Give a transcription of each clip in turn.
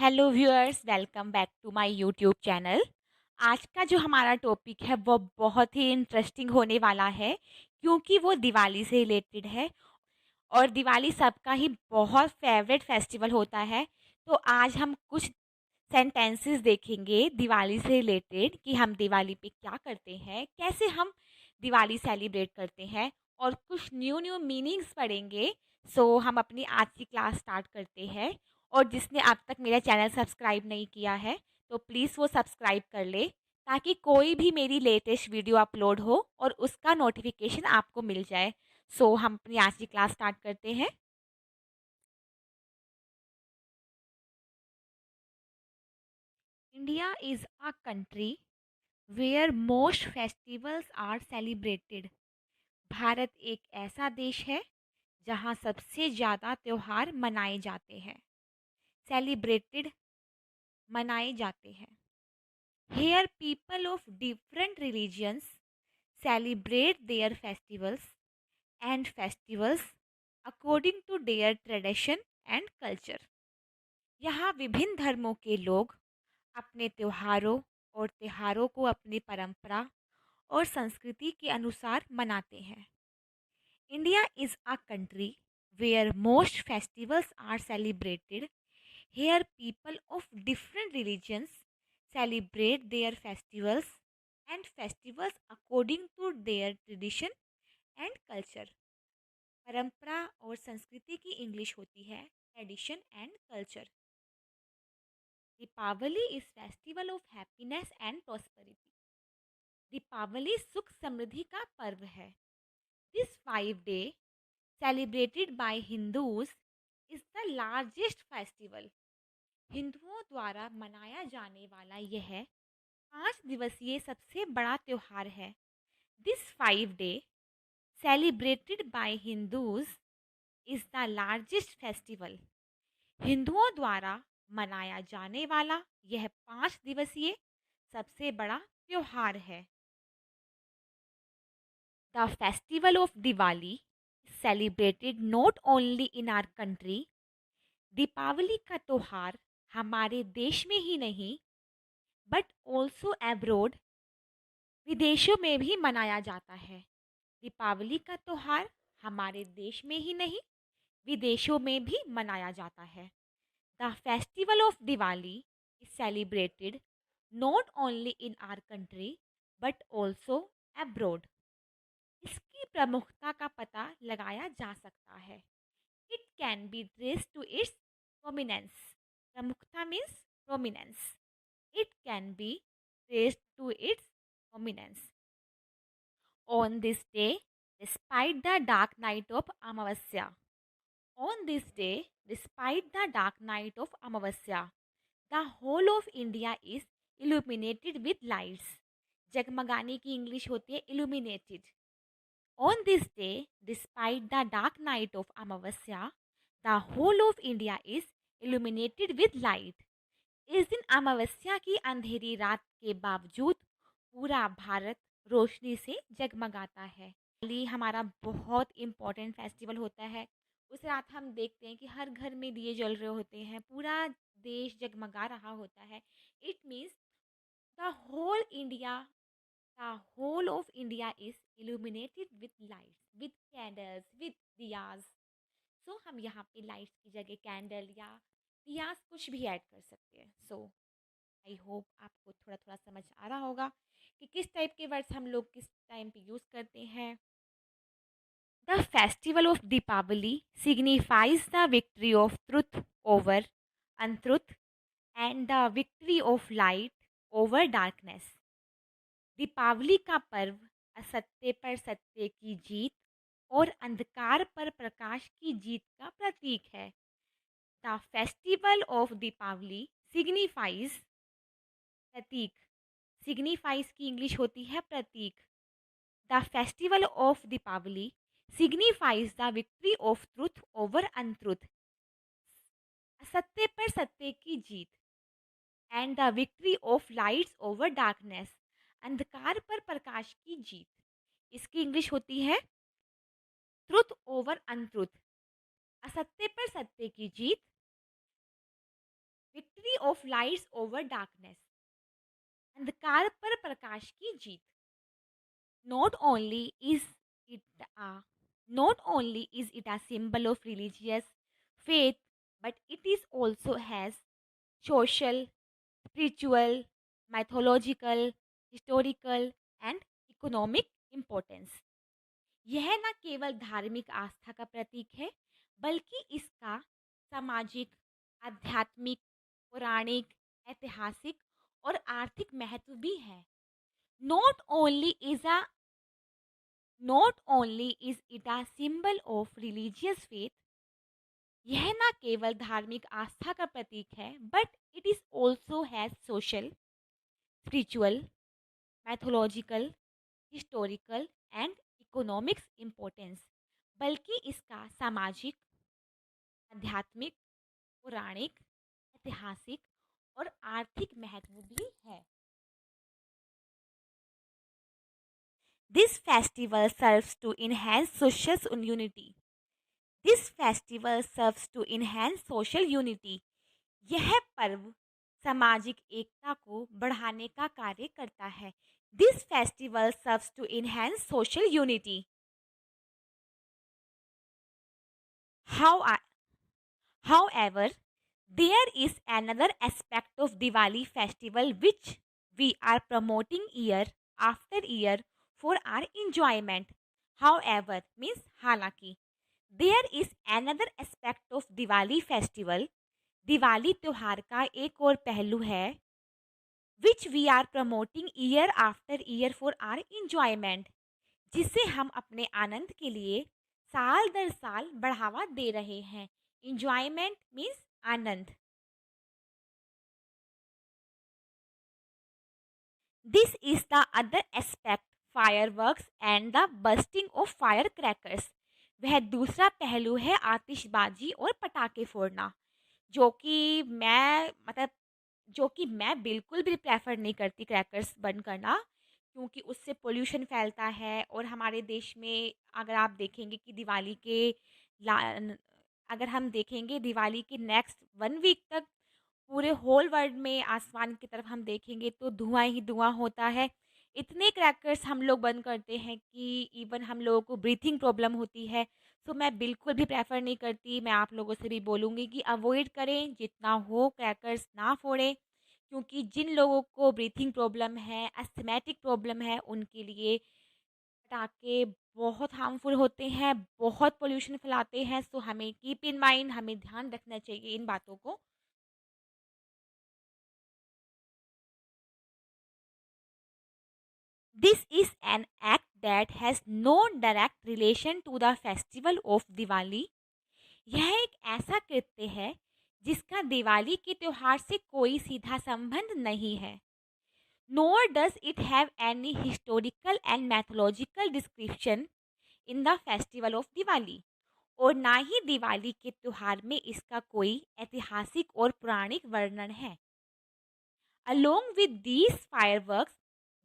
Hello viewers, welcome back to my YouTube channel. आज का जो हमारा टॉपिक है वो बहुत ही इंटरेस्टिंग होने वाला है, क्योंकि वो दिवाली से रिलेटेड है। और दिवाली सबका ही बहुत फेवरेट फेस्टिवल होता है। तो आज हम कुछ सेंटेंसेस देखेंगे दिवाली से रिलेटेड कि हम दिवाली पे क्या करते हैं, कैसे हम दिवाली सेलिब्रेट करते हैं, और कुछ न्यू न्यू मीनिंग्स पढ़ेंगे। सो हम अपनी आज की क्लास स्टार्ट करते हैं। और जिसने अब तक मेरा चैनल सब्सक्राइब नहीं किया है तो प्लीज़ वो सब्सक्राइब कर ले, ताकि कोई भी मेरी लेटेस्ट वीडियो अपलोड हो और उसका नोटिफिकेशन आपको मिल जाए। सो हम अपनी आज की क्लास स्टार्ट करते हैं। India is a country where most festivals are celebrated. भारत एक ऐसा देश है जहाँ सबसे ज़्यादा त्योहार मनाए जाते हैं। सेलिब्रेटेड, मनाए जाते हैं। Here people of different religions celebrate their festivals according to their tradition and culture. यहाँ विभिन्न धर्मों के लोग अपने त्योहारों को अपनी परंपरा और संस्कृति के अनुसार मनाते हैं। India is a country where most festivals are celebrated. Here people of different religions celebrate their festivals according to their tradition and culture. परंपरा और संस्कृति की इंग्लिश होती है tradition and culture. Deepavali is festival of happiness and prosperity. Deepavali सुख समृद्धि का पर्व है। This 5 day celebrated by Hindus is the largest festival. हिंदुओं द्वारा मनाया जाने वाला यह 5 दिवसीय सबसे बड़ा त्योहार है। This 5 day celebrated by Hindus is the largest festival. हिंदुओं द्वारा मनाया जाने वाला यह 5 दिवसीय सबसे बड़ा त्योहार है। The festival of Diwali celebrated not only in our country. Deepavali का त्योहार हमारे देश में ही नहीं बट ऑल्सो एब्रोड, विदेशों में भी मनाया जाता है। दीपावली का त्योहार हमारे देश में ही नहीं विदेशों में भी मनाया जाता है। The festival of Diwali is celebrated not only in our country but also abroad. इसकी प्रमुखता का पता लगाया जा सकता है। It can be trace to its prominence. प्रमुखता means prominence. It can be traced to its prominence. On this day, despite the dark night of Amavasya. On this day, despite the dark night of Amavasya, the whole of India is illuminated with lights. जगमगाने की English होती है illuminated. On this day, despite the dark night of Amavasya, the whole of India is illuminated with light. इस दिन अमावस्या की अंधेरी रात के बावजूद पूरा भारत रोशनी से जगमगाता है। दिवाली हमारा बहुत इम्पोर्टेंट फेस्टिवल होता है। उस रात हम देखते हैं कि हर घर में दिए जल रहे होते हैं, पूरा देश जगमगा रहा होता है। It means the whole India the whole of India is illuminated with lights, with candles, with diyas. So हम यहाँ पे लाइट्स की जगह कैंडल या दियाज कुछ भी ऐड कर सकते हैं। सो आई होप आपको थोड़ा थोड़ा समझ आ रहा होगा कि किस टाइप के वर्ड्स हम लोग किस टाइम पे यूज़ करते हैं। The festival of Deepawali signifies the victory of truth over untruth and the victory of light over darkness. Deepavali का पर्व असत्य पर सत्य की जीत और अंधकार पर प्रकाश की जीत का प्रतीक है। The festival of Deepawali signifies, प्रतीक, सिग्निफाइज की इंग्लिश होती है प्रतीक। The festival of Deepawali signifies the victory of truth over untruth, असत्य पर सत्य की जीत, and the victory of lights over darkness, अंधकार पर प्रकाश की जीत। इसकी इंग्लिश होती है ट्रुथ ओवर अनट्रुथ, असत्य पर सत्य की जीत, victory of lights over darkness, अंधकार पर प्रकाश की जीत। Not only is it a not only is it a symbol of religious faith, but it is also has social, spiritual, mythological, historical and economic importance. यह न केवल धार्मिक आस्था का प्रतीक है, बल्कि इसका सामाजिक, आध्यात्मिक, पौराणिक, ऐतिहासिक और आर्थिक महत्व भी है। Not only is a Not only is it a symbol of religious faith, यह न केवल धार्मिक आस्था का प्रतीक है, but it is also has social, spiritual, mythological, historical and economics importance, बल्कि इसका सामाजिक, आध्यात्मिक, पौराणिक, ऐतिहासिक और आर्थिक महत्व भी है। This festival serves to enhance social unity. This festival serves to enhance social unity. यह पर्व सामाजिक एकता को बढ़ाने का कार्य करता है। This festival serves to enhance social unity. However, there is another aspect of Diwali festival which we are promoting year after year for our enjoyment. However means हालांकि there is another aspect of Diwali festival. Diwali त्योहार का एक और पहलू है which we are promoting year after year for our enjoyment, जिसे हम अपने आनंद के लिए साल दर साल बढ़ावा दे रहे हैं। इंजॉयमेंट मीन्स आनंद। This is the other aspect fireworks and the bursting of fire crackers. वह दूसरा पहलू है आतिशबाजी और पटाखे फोड़ना, जो कि मैं बिल्कुल भी प्रेफर नहीं करती क्रैकर्स बंद करना, क्योंकि उससे पोल्यूशन फैलता है। और हमारे देश में अगर आप देखेंगे कि अगर हम देखेंगे दिवाली के नेक्स्ट 1 वीक तक पूरे होल वर्ल्ड में आसमान की तरफ हम देखेंगे तो धुआं ही धुआं होता है। इतने क्रैकर्स हम लोग बंद करते हैं कि इवन हम लोगों को ब्रीथिंग प्रॉब्लम होती है। सो मैं बिल्कुल भी प्रेफर नहीं करती। मैं आप लोगों से भी बोलूँगी कि अवॉइड करें, जितना हो क्रैकर्स ना फोड़ें, क्योंकि जिन लोगों को ब्रीथिंग प्रॉब्लम है, अस्थमैटिक प्रॉब्लम है, उनके लिए पटाखे बहुत हार्मफुल होते हैं, बहुत पोल्यूशन फैलाते हैं। सो हमें कीप इन माइंड, हमें ध्यान रखना चाहिए इन बातों को। This is an act that has no direct relation to the festival of Diwali. यह एक ऐसा कृत्य है जिसका दिवाली के त्योहार से कोई सीधा संबंध नहीं है। Nor does it have any historical and mythological description in the festival of Diwali. और ना ही दिवाली के त्योहार में इसका कोई ऐतिहासिक और पौराणिक वर्णन है। Along with these fireworks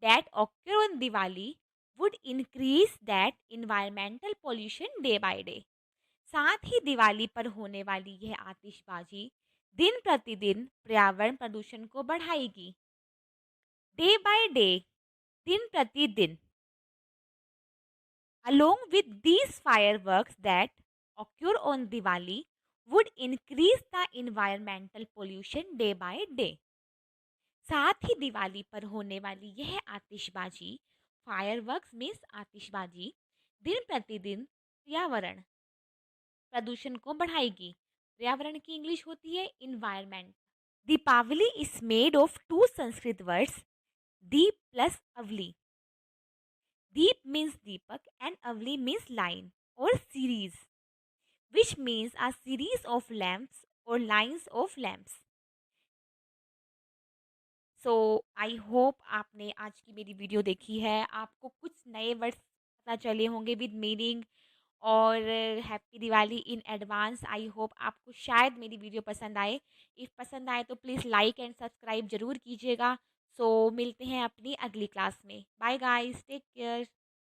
that occur on Diwali would increase that environmental pollution day by day. साथ ही दिवाली पर होने वाली यह आतिशबाजी दिन प्रतिदिन पर्यावरण प्रदूषण को बढ़ाएगी। डे बाय डे, दिन प्रतिदिन। Along with these fireworks that occur on Diwali would increase the environmental pollution day by day. साथ ही दिवाली पर होने वाली यह आतिशबाजी, फायरवर्क्स मीन्स आतिशबाजी, दिन प्रतिदिन पर्यावरण प्रदूषण को बढ़ाएगी। पर्यावरण की इंग्लिश होती है environment. Deepawali is made of 2 Sanskrit words, deep plus avali. Deep means deepak and avali means line और series, which means a series of lamps और lines of lamps. So I hope आपने आज की मेरी वीडियो देखी है, आपको कुछ नए वर्ड्स पता चले होंगे विद मीनिंग। और happy Diwali in advance. I hope आपको शायद मेरी वीडियो पसंद आए। इफ़ पसंद आए तो प्लीज़ लाइक एंड सब्सक्राइब ज़रूर कीजिएगा। सो मिलते हैं अपनी अगली क्लास में। Bye guys, take care.